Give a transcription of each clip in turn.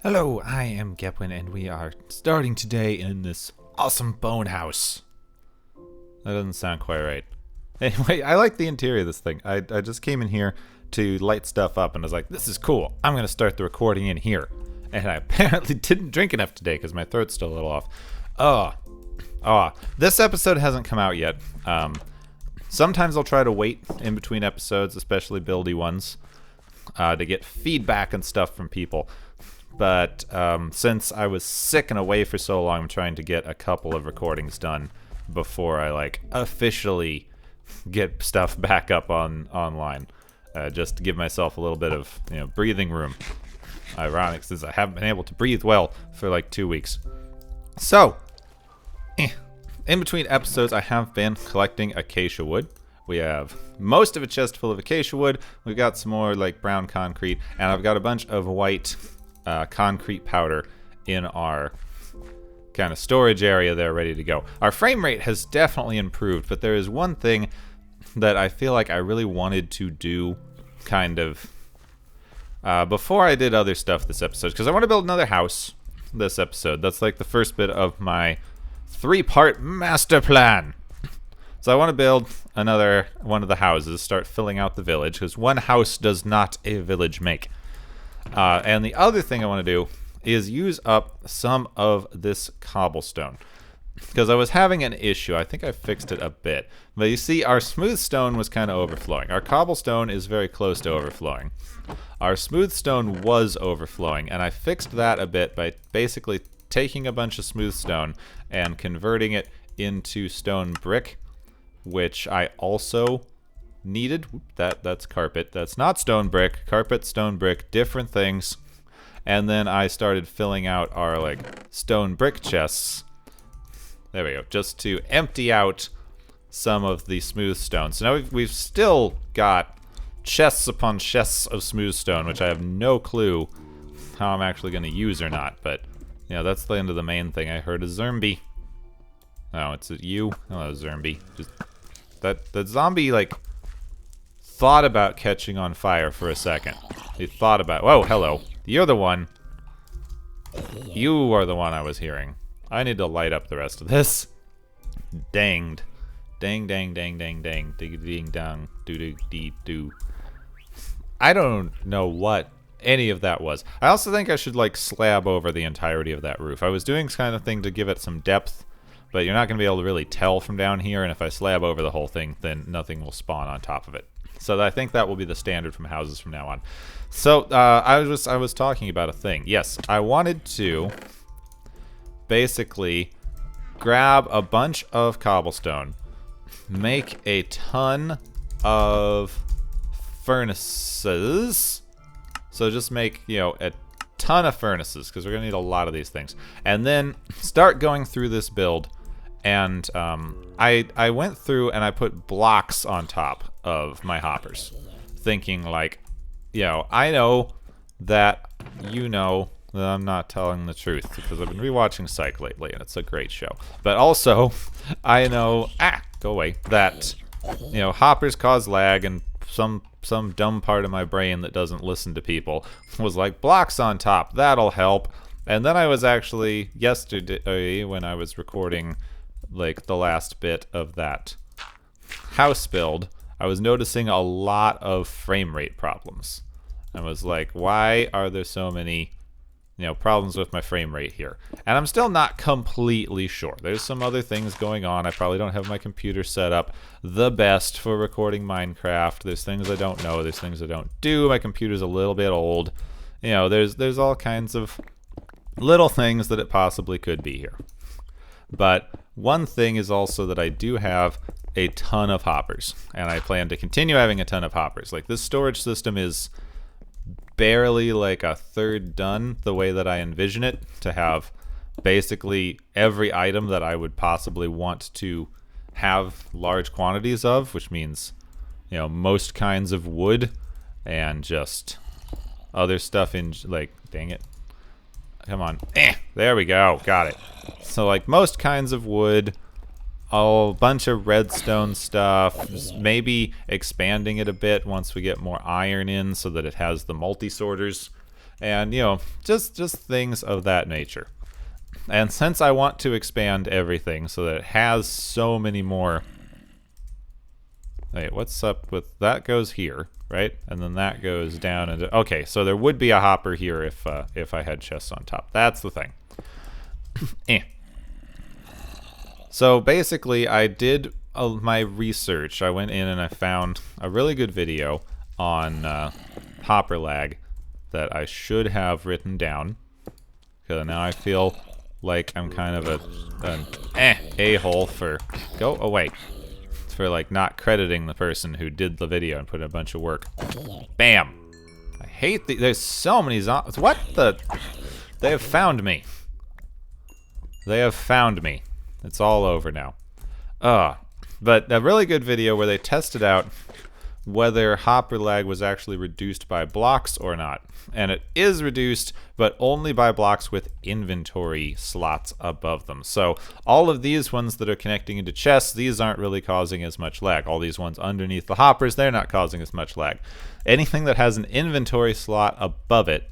Hello, I am Gepwin, and we are starting today in this awesome bone house. That doesn't sound quite right. Anyway, I like the interior of this thing. I just came in here to light stuff up, and I was like, this is cool. I'm going to start the recording in here. And I apparently didn't drink enough today because my throat's still a little off. This episode hasn't come out yet. Sometimes I'll try to wait in between episodes, especially buildy ones, to get feedback and stuff from people. But since I was sick and away for so long, I'm trying to get a couple of recordings done before I officially get stuff back up online, just to give myself a little bit of breathing room. Ironic, since I haven't been able to breathe well for 2 weeks. So, in between episodes, I have been collecting acacia wood. We have most of a chest full of acacia wood. We've got some more brown concrete, and I've got a bunch of white concrete powder in our kind of storage area there ready to go. Our frame rate has definitely improved, but there is one thing that I feel like I really wanted to do kind of before I did other stuff this episode, because I want to build another house this episode. That's the first bit of my 3-part master plan. So I want to build another one of the houses, start filling out the village, because one house does not a village make. And the other thing I want to do is use up some of this cobblestone, because I was having an issue. I think I fixed it a bit. But you see, our smooth stone was kind of overflowing. Our cobblestone is very close to overflowing. Our smooth stone was overflowing, and I fixed that a bit by basically taking a bunch of smooth stone and converting it into stone brick, which I also needed. That's carpet. That's not stone brick. Carpet, stone brick, different things. And then I started filling out our stone brick chests. There we go. Just to empty out some of the smooth stone. So now we've still got chests upon chests of smooth stone, which I have no clue how I'm actually going to use or not. But that's the end of the main thing. I heard a zombie. Oh, it's you. Hello, zombie. Just that zombie thought about catching on fire for a second. He thought about... Whoa, hello. You're the one. You are the one I was hearing. I need to light up the rest of this. Danged. Dang, dang, dang, dang, dang. Dig, ding, dong. Do, do, dee, do. I don't know what any of that was. I also think I should slab over the entirety of that roof. I was doing this kind of thing to give it some depth, but you're not going to be able to really tell from down here, and if I slab over the whole thing, then nothing will spawn on top of it. So I think that will be the standard from houses from now on. So I was talking about a thing. Yes, I wanted to basically grab a bunch of cobblestone, make a ton of furnaces. So just make, a ton of furnaces, because we're going to need a lot of these things. And then start going through this build. And I went through and I put blocks on top of my hoppers, thinking I know that that I'm not telling the truth, because I've been rewatching Psych lately, and it's a great show. But also, I know go away that hoppers cause lag, and some dumb part of my brain that doesn't listen to people was blocks on top, that'll help. And then I was actually yesterday, when I was recording the last bit of that house build, I was noticing a lot of frame rate problems. I was why are there so many problems with my frame rate here? And I'm still not completely sure. There's some other things going on. I probably don't have my computer set up the best for recording Minecraft. There's things I don't know. There's things I don't do. My computer's a little bit old. There's all kinds of little things that it possibly could be here. But one thing is also that I do have a ton of hoppers, and I plan to continue having a ton of hoppers. This storage system is barely a third done the way that I envision it, to have basically every item that I would possibly want to have large quantities of, which means most kinds of wood and just other stuff in dang it, come on, there we go, got it. So most kinds of wood, a bunch of redstone stuff, maybe expanding it a bit once we get more iron in so that it has the multi-sorters and you know, just things of that nature. And since I want to expand everything so that it has so many more. Wait, what's up with that? Goes here, right? And then that goes down. And okay, so there would be a hopper here if I had chests on top. That's the thing. So basically, I did my research. I went in and I found a really good video on hopper lag that I should have written down. Because now I feel like I'm kind of an a-hole for go away. For like not crediting the person who did the video and put in a bunch of work. Bam! I hate there's so many zombies. What the? They have found me. They have found me. It's all over now. But a really good video where they tested out whether hopper lag was actually reduced by blocks or not. And it is reduced, but only by blocks with inventory slots above them. So all of these ones that are connecting into chests, these aren't really causing as much lag. All these ones underneath the hoppers, they're not causing as much lag. Anything that has an inventory slot above it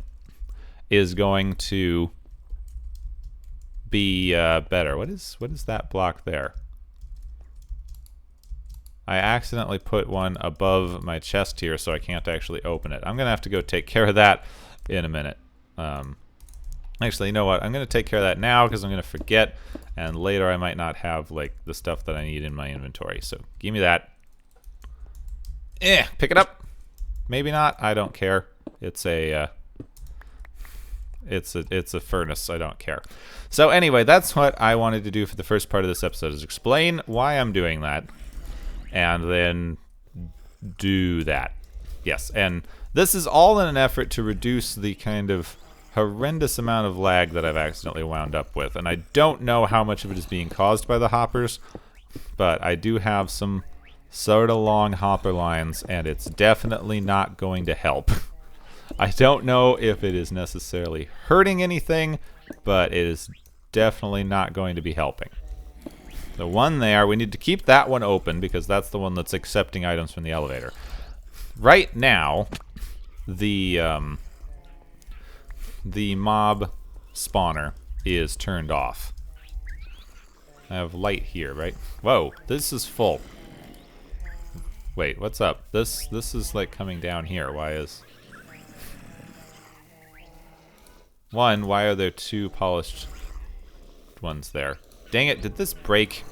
is going to be better. What is that block there? I accidentally put one above my chest here, so I can't actually open it. I'm going to have to go take care of that in a minute. Actually, you know what? I'm going to take care of that now because I'm going to forget, and later I might not have like the stuff that I need in my inventory. So give me that. Pick it up. Maybe not. I don't care. It's a furnace. I don't care. So anyway, that's what I wanted to do for the first part of this episode, is explain why I'm doing that. And then do that. Yes, and this is all in an effort to reduce the kind of horrendous amount of lag that I've accidentally wound up with. And I don't know how much of it is being caused by the hoppers, but I do have some sort of long hopper lines, and it's definitely not going to help. I don't know if it is necessarily hurting anything, but it is definitely not going to be helping. The one there, we need to keep that one open because that's the one that's accepting items from the elevator. Right now, the mob spawner is turned off. I have light here, right? Whoa, this is full. Wait, what's up? This is like coming down here. Why is... One, why are there two polished ones there? Dang it, did this break?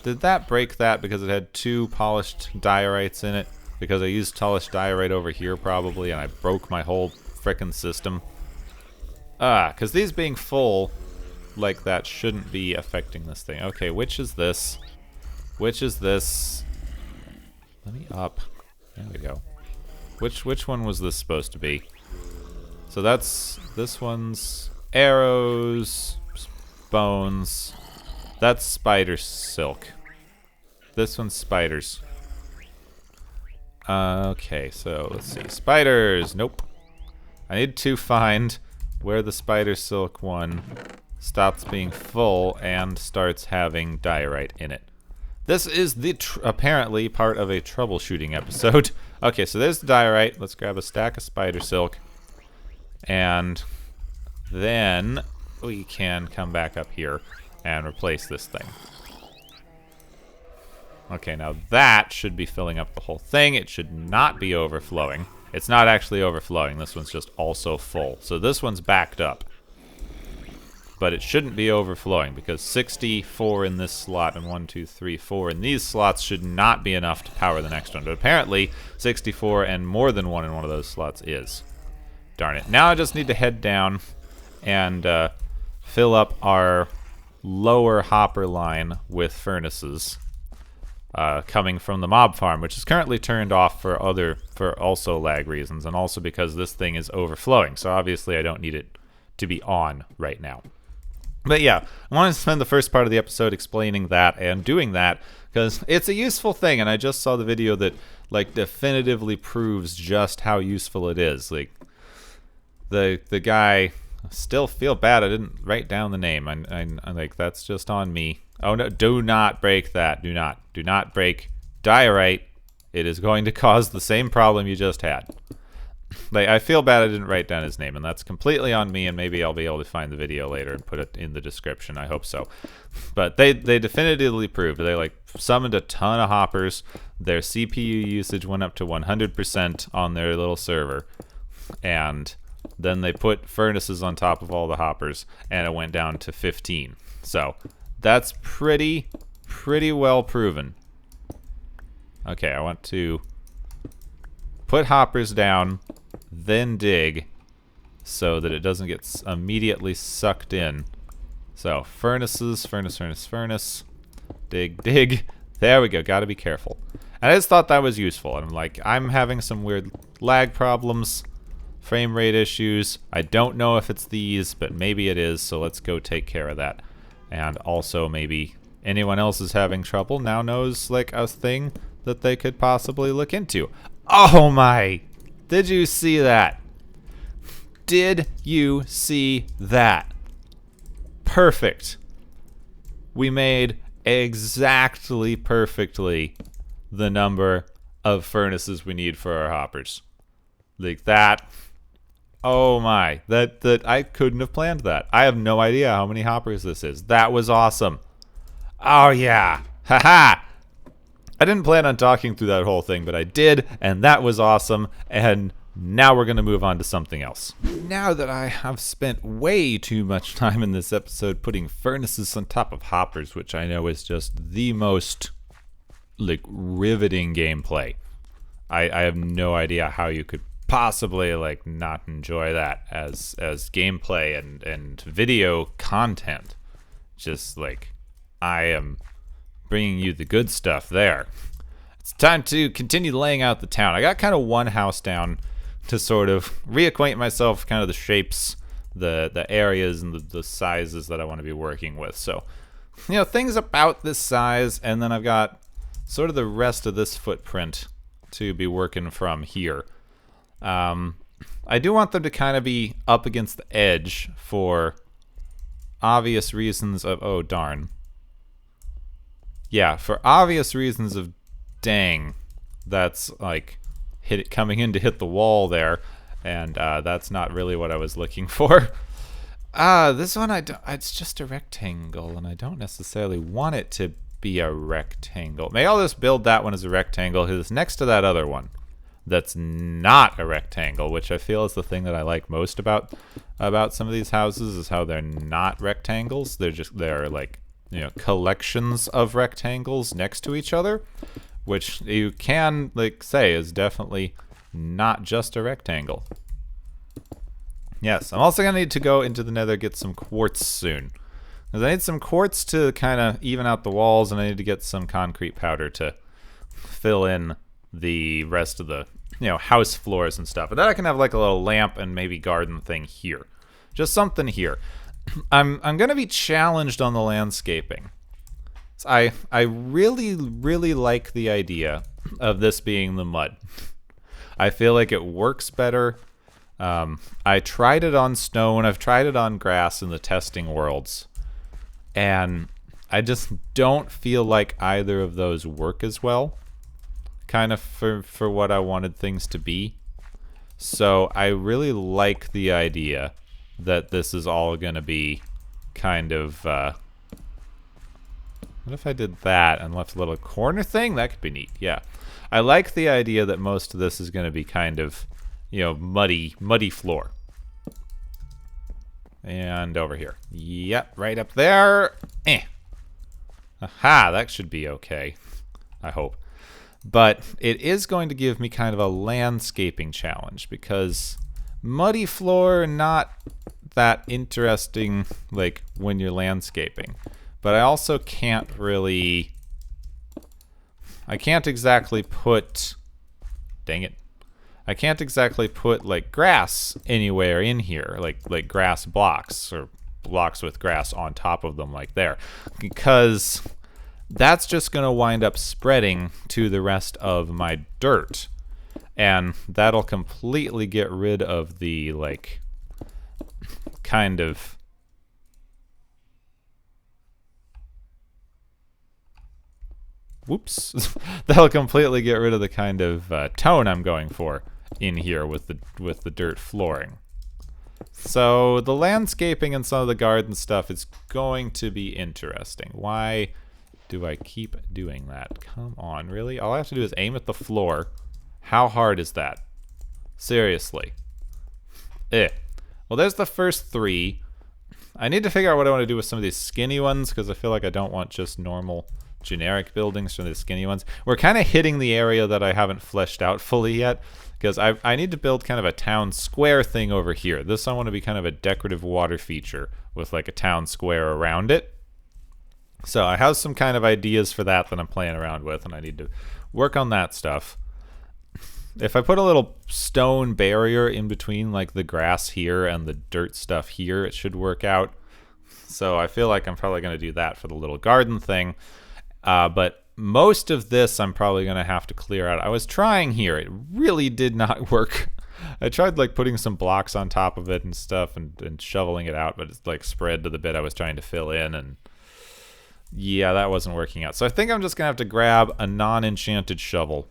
Did that break that because it had two polished diorites in it? Because I used polished diorite over here probably, and I broke my whole frickin' system? Because these being full like that shouldn't be affecting this thing. Okay, which is this? Which is this? Let me up. There we go. Which one was this supposed to be? So that's... This one's arrows... bones. That's spider silk. This one's spiders. Okay, so let's see. Spiders! Nope. I need to find where the spider silk one stops being full and starts having diorite in it. This is the apparently part of a troubleshooting episode. Okay, so there's the diorite. Let's grab a stack of spider silk. And then we can come back up here and replace this thing. Okay, now that should be filling up the whole thing. It should not be overflowing. It's not actually overflowing. This one's just also full. So this one's backed up. But it shouldn't be overflowing because 64 in this slot and 1, 2, 3, 4 in these slots should not be enough to power the next one. But apparently 64 and more than one in one of those slots is. Darn it. Now I just need to head down and fill up our lower hopper line with furnaces coming from the mob farm, which is currently turned off for also lag reasons, and also because this thing is overflowing. So obviously I don't need it to be on right now. But yeah, I wanted to spend the first part of the episode explaining that and doing that because it's a useful thing, and I just saw the video that like definitively proves just how useful it is. Like the guy, I still feel bad I didn't write down the name. I'm like, that's just on me. Oh no, do not break that. Do not break diorite. It is going to cause the same problem you just had. Like, I feel bad I didn't write down his name, and that's completely on me, and maybe I'll be able to find the video later and put it in the description. I hope so. But they definitively proved. They, like, summoned a ton of hoppers. Their CPU usage went up to 100% on their little server. And then they put furnaces on top of all the hoppers, and it went down to 15. So that's pretty well proven. Okay, I want to put hoppers down, then dig, so that it doesn't get immediately sucked in. So furnaces, furnace, dig. There we go. Got to be careful. And I just thought that was useful. And I'm like, I'm having some weird lag problems, frame rate issues. I don't know if it's these, but maybe it is. So let's go take care of that. And also maybe anyone else is having trouble now knows like a thing that they could possibly look into. Oh my! Did you see that? Did you see that? Perfect. We made exactly perfectly the number of furnaces we need for our hoppers. Like that. Oh my. That I couldn't have planned that. I have no idea how many hoppers this is. That was awesome. Oh yeah. Haha. I didn't plan on talking through that whole thing, but I did, and that was awesome, and now we're going to move on to something else. Now that I have spent way too much time in this episode putting furnaces on top of hoppers, which I know is just the most, like, riveting gameplay. I have no idea how you could possibly, like, not enjoy that as gameplay and video content. Just, like, I am bringing you the good stuff there. It's time to continue laying out the town. I got kind of one house down to sort of reacquaint myself with kind of the shapes, the areas, and the sizes that I want to be working with. So, you know, things about this size, and then I've got sort of the rest of this footprint to be working from here. I do want them to kind of be up against the edge for obvious reasons of, oh darn. Yeah, for obvious reasons of, dang, that's like coming in to hit the wall there, and that's not really what I was looking for. This one it's just a rectangle, and I don't necessarily want it to be a rectangle. Maybe I'll just build that one as a rectangle. It's next to that other one that's not a rectangle, which I feel is the thing that I like most about some of these houses, is how they're not rectangles. They're like, you know, collections of rectangles next to each other, which you can like say is definitely not just a rectangle. Yes, I'm also gonna need to go into the nether, get some quartz soon, because I need some quartz to kind of even out the walls, and I need to get some concrete powder to fill in the rest of the, you know, house floors and stuff. And then I can have like a little lamp and maybe garden thing here, just something here. I'm gonna be challenged on the landscaping. So I really like the idea of this being the mud. I feel like it works better. I tried it on stone. I've tried it on grass in the testing worlds, and I just don't feel like either of those work as well. Kind of for what I wanted things to be. So I really like the idea that this is all gonna be kind of what if I did that and left a little corner thing? That could be neat. Yeah, I like the idea that most of this is gonna be kind of, you know, muddy floor. And over here, yep, right up there. Aha, that should be okay, I hope. But it is going to give me kind of a landscaping challenge, because muddy floor, not that interesting like when you're landscaping. But I also can't really, I can't exactly put, dang it, I can't exactly put like grass anywhere in here, like grass blocks or blocks with grass on top of them like there, because that's just gonna wind up spreading to the rest of my dirt, and that'll completely get rid of the like kind of whoops that'll completely get rid of the kind of tone I'm going for in here with the dirt flooring. So the landscaping and some of the garden stuff is going to be interesting. Why do I keep doing that? Come on, really? All I have to do is aim at the floor. How hard is that? Seriously. Well, there's the first 3. I need to figure out what I want to do with some of these skinny ones, because I feel like I don't want just normal generic buildings from the skinny ones. We're kind of hitting the area that I haven't fleshed out fully yet, because I need to build kind of a town square thing over here. This I want to be kind of a decorative water feature with like a town square around it. So I have some kind of ideas for that I'm playing around with, and I need to work on that stuff. If I put a little stone barrier in between like the grass here and the dirt stuff here, it should work out. So I feel like I'm probably going to do that for the little garden thing. But most of this I'm probably going to have to clear out. I was trying here. It really did not work. I tried like putting some blocks on top of it and stuff and shoveling it out, but it's like spread to the bit I was trying to fill in, and yeah, that wasn't working out. So I think I'm just going to have to grab a non-enchanted shovel.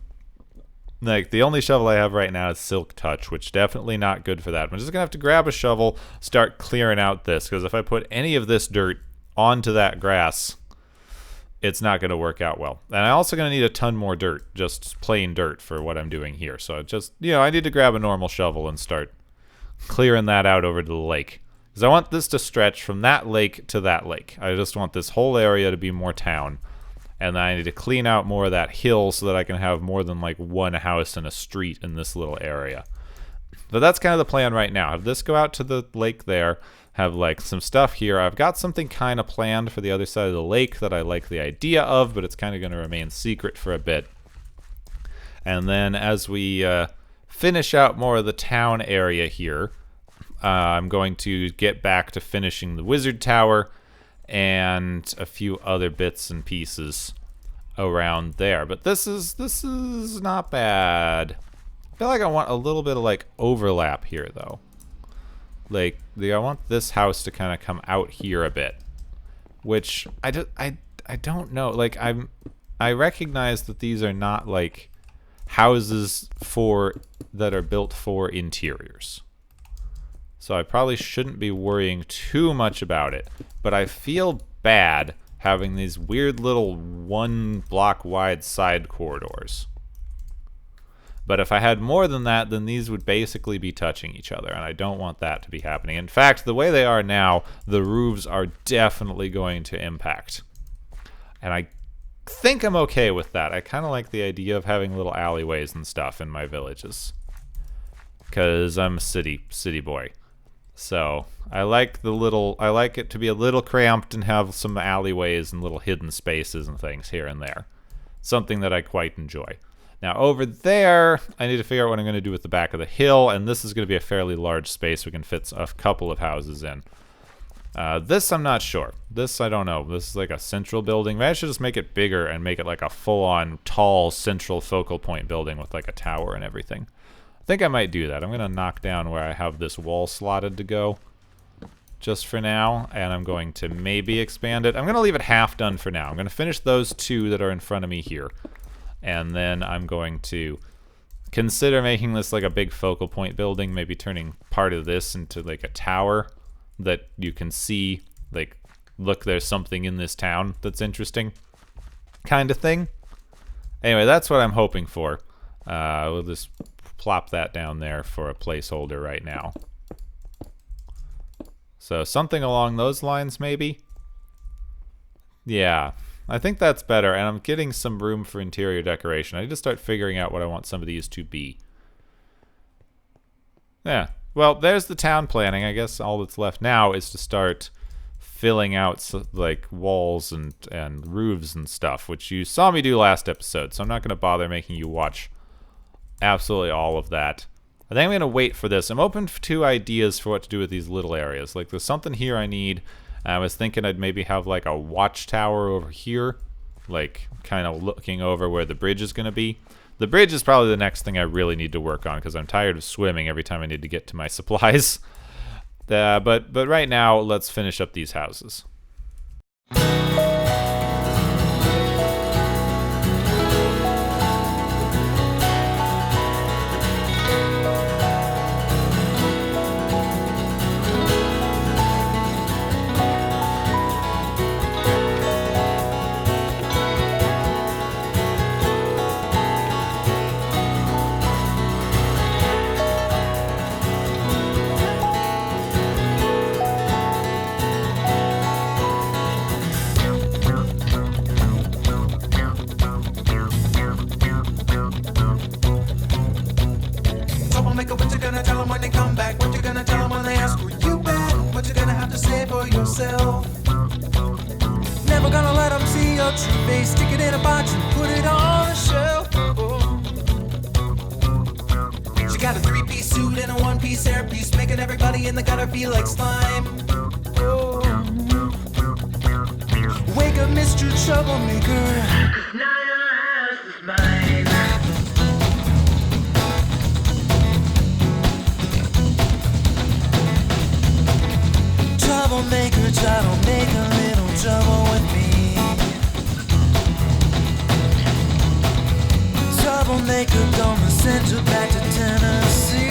Like, the only shovel I have right now is Silk Touch, which definitely not good for that. I'm just going to have to grab a shovel, start clearing out this, because if I put any of this dirt onto that grass, it's not going to work out well. And I'm also going to need a ton more dirt, just plain dirt for what I'm doing here. So just, I need to grab a normal shovel and start clearing that out over to the lake. Because I want this to stretch from that lake to that lake. I just want this whole area to be more town. And then I need to clean out more of that hill so that I can have more than like one house and a street in this little area. But that's kind of the plan right now. Have this go out to the lake there, have like some stuff here. I've got something kind of planned for the other side of the lake that I like the idea of, but it's kind of going to remain secret for a bit. And then as we finish out more of the town area here, I'm going to get back to finishing the wizard tower and a few other bits and pieces around there. But this is not bad. I feel like I want a little bit of like overlap here though. Like I want this house to kind of come out here a bit, which I don't know. Like I recognize that these are not like houses that are built for interiors. So I probably shouldn't be worrying too much about it. But I feel bad having these weird little 1 block wide side corridors. But if I had more than that, then these would basically be touching each other, and I don't want that to be happening. In fact, the way they are now, the roofs are definitely going to impact. And I think I'm okay with that. I kind of like the idea of having little alleyways and stuff in my villages. Because I'm a city boy. So I like it to be a little cramped and have some alleyways and little hidden spaces and things here and there. Something that I quite enjoy. Now over there, I need to figure out what I'm going to do with the back of the hill, and this is going to be a fairly large space we can fit a couple of houses in. This I'm not sure. This I don't know. This is like a central building. Maybe I should just make it bigger and make it like a full-on tall central focal point building with like a tower and everything. I think I might do that. I'm going to knock down where I have this wall slotted to go just for now, and I'm going to maybe expand it. I'm going to leave it half done for now. I'm going to finish those 2 that are in front of me here, and then I'm going to consider making this like a big focal point building, maybe turning part of this into like a tower that you can see, like, look, there's something in this town that's interesting kind of thing. Anyway, that's what I'm hoping for. We'll just plop that down there for a placeholder right now. So something along those lines, maybe? Yeah, I think that's better, and I'm getting some room for interior decoration. I need to start figuring out what I want some of these to be. Yeah, well, there's the town planning. I guess all that's left now is to start filling out like walls and roofs and stuff, which you saw me do last episode, so I'm not going to bother making you watch absolutely all of that. I think I'm going to wait for this. I'm open to ideas for what to do with these little areas. Like, there's something here I need. I was thinking I'd maybe have like a watchtower over here, like kind of looking over where the bridge is going to be. The bridge is probably the next thing I really need to work on because I'm tired of swimming every time I need to get to my supplies. But right now, let's finish up these houses. Troublemaker, what you gonna tell them when they come back? What you gonna tell them when they ask where you been? What you gonna have to say for yourself? Never gonna let them see your true face. Stick it in a box and put it on a shelf. Oh. She got a 3-piece suit and a 1-piece hairpiece, making everybody in the gutter feel like slime. Oh. Wake up, Mr. Troublemaker, 'cause now your house is mine. Troublemaker, try to make a little trouble with me. Troublemaker, gonna send you back to Tennessee.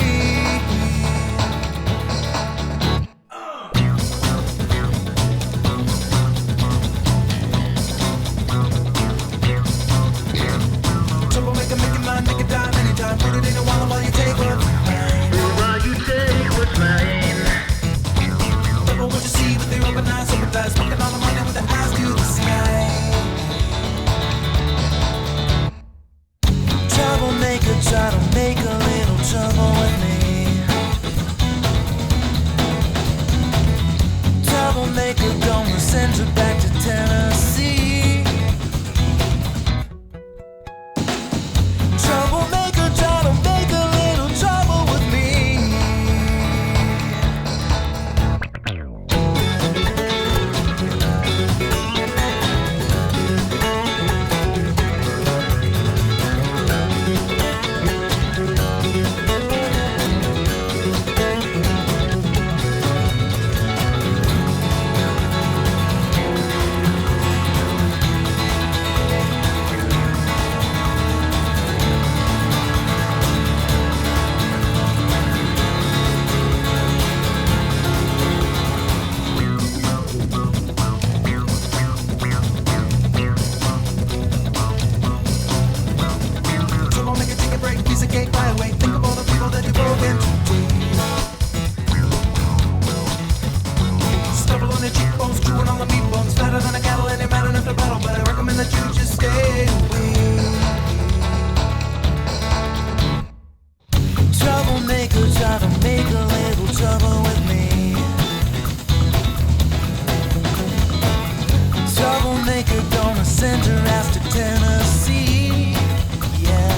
Troublemaker, make your mind, make a dime anytime. Put it in a wallet while you take what's mine. While you take what's mine. Double what you see with your open eyes, sympathize. Walking on the money with the eyes to the sky. Troublemaker, try to make a little trouble with me. Troublemaker, gonna send you back to Tennessee. Troublemaker, try to make a little trouble with me. Troublemaker, take a break, piece of cake, fly away. Think of all the people that you've broken today. Stubble on the cheekbones, chewing on the meat bones. Fatter than a cattle and they're mad enough to battle, but I recommend that you just stay away. Troublemaker, try to make a little trouble with me. Troublemaker, gonna send your ass to Tennessee. Yeah.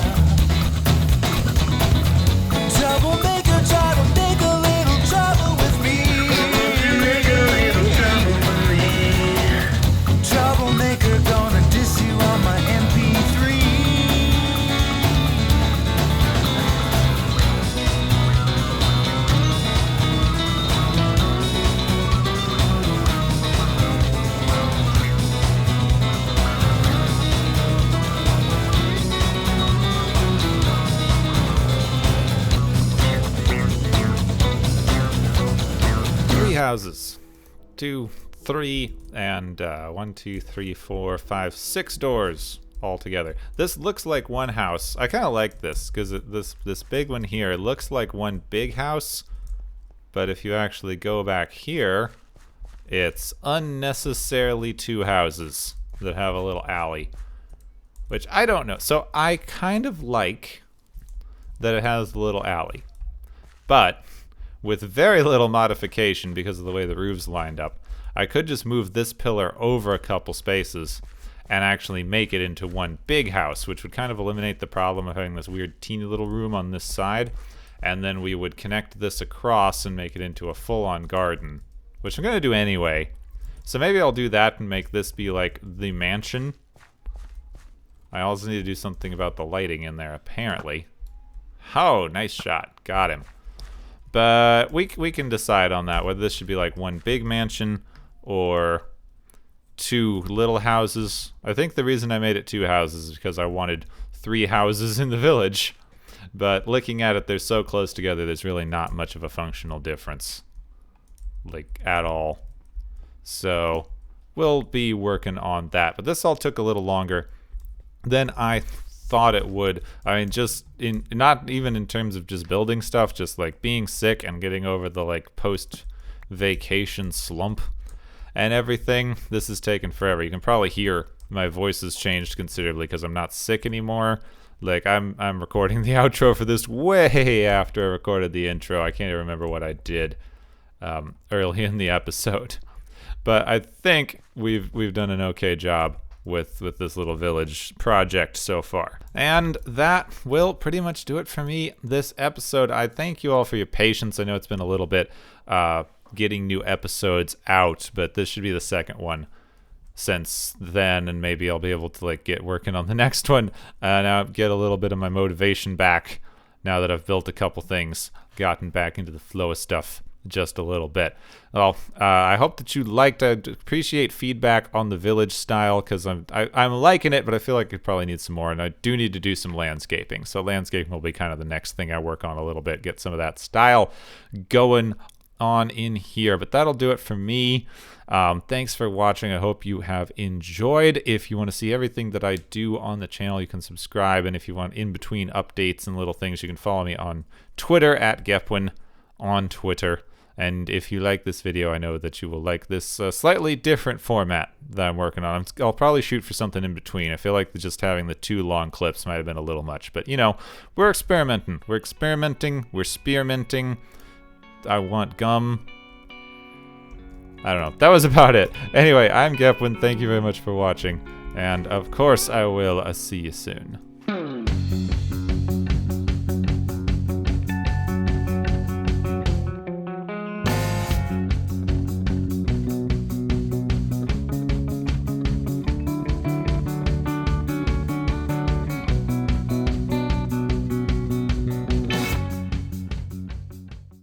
Troublemaker, try to make a little trouble with me. Make a little trouble with me. Troublemaker, gonna diss you on my MP3. Houses. 2, 3, and 1, 2, 3, 4, 5, 6 doors all together. This looks like one house. I kind of like this because this big one here looks like one big house, but if you actually go back here, it's unnecessarily 2 houses that have a little alley, which I don't know. So I kind of like that it has the little alley, but with very little modification because of the way the roof's lined up, I could just move this pillar over a couple spaces and actually make it into one big house, which would kind of eliminate the problem of having this weird teeny little room on this side, and then we would connect this across and make it into a full-on garden, which I'm going to do anyway. So maybe I'll do that and make this be like the mansion. I also need to do something about the lighting in there, apparently. Oh, nice shot. Got him. But we can decide on that, whether this should be like one big mansion or 2 little houses. I think the reason I made it 2 houses is because I wanted 3 houses in the village. But looking at it, they're so close together, there's really not much of a functional difference. Like, at all. So, we'll be working on that. But this all took a little longer than I thought it would. I mean, just not even in terms of just building stuff, just like being sick and getting over the like post vacation slump and everything. This has taken forever. You can probably hear my voice has changed considerably because I'm not sick anymore, Like, I'm recording the outro for this way after I recorded the intro. I can't even remember what I did early in the episode. But I think we've done an okay job with this little village project so far. And that will pretty much do it for me this episode. I thank you all for your patience. I know it's been a little bit getting new episodes out, but this should be the second one since then, and maybe I'll be able to like get working on the next one now get a little bit of my motivation back now that I've built a couple things, gotten back into the flow of stuff just a little bit. Well, I hope that you liked. I appreciate feedback on the village style because I'm liking it, but I feel like it probably needs some more, and I do need to do some landscaping. So landscaping will be kind of the next thing I work on a little bit, get some of that style going on in here. But that'll do it for me. Thanks for watching. I hope you have enjoyed. If you want to see everything that I do on the channel, you can subscribe, and if you want in-between updates and little things, you can follow me on Twitter at Gepwin on Twitter. And if you like this video, I know that you will like this slightly different format that I'm working on. I'll probably shoot for something in between. I feel like just having the 2 long clips might have been a little much, but you know, we're experimenting. We're spearminting. I want gum. I don't know. That was about it. Anyway, I'm Gepwin. Thank you very much for watching. And of course, I will see you soon.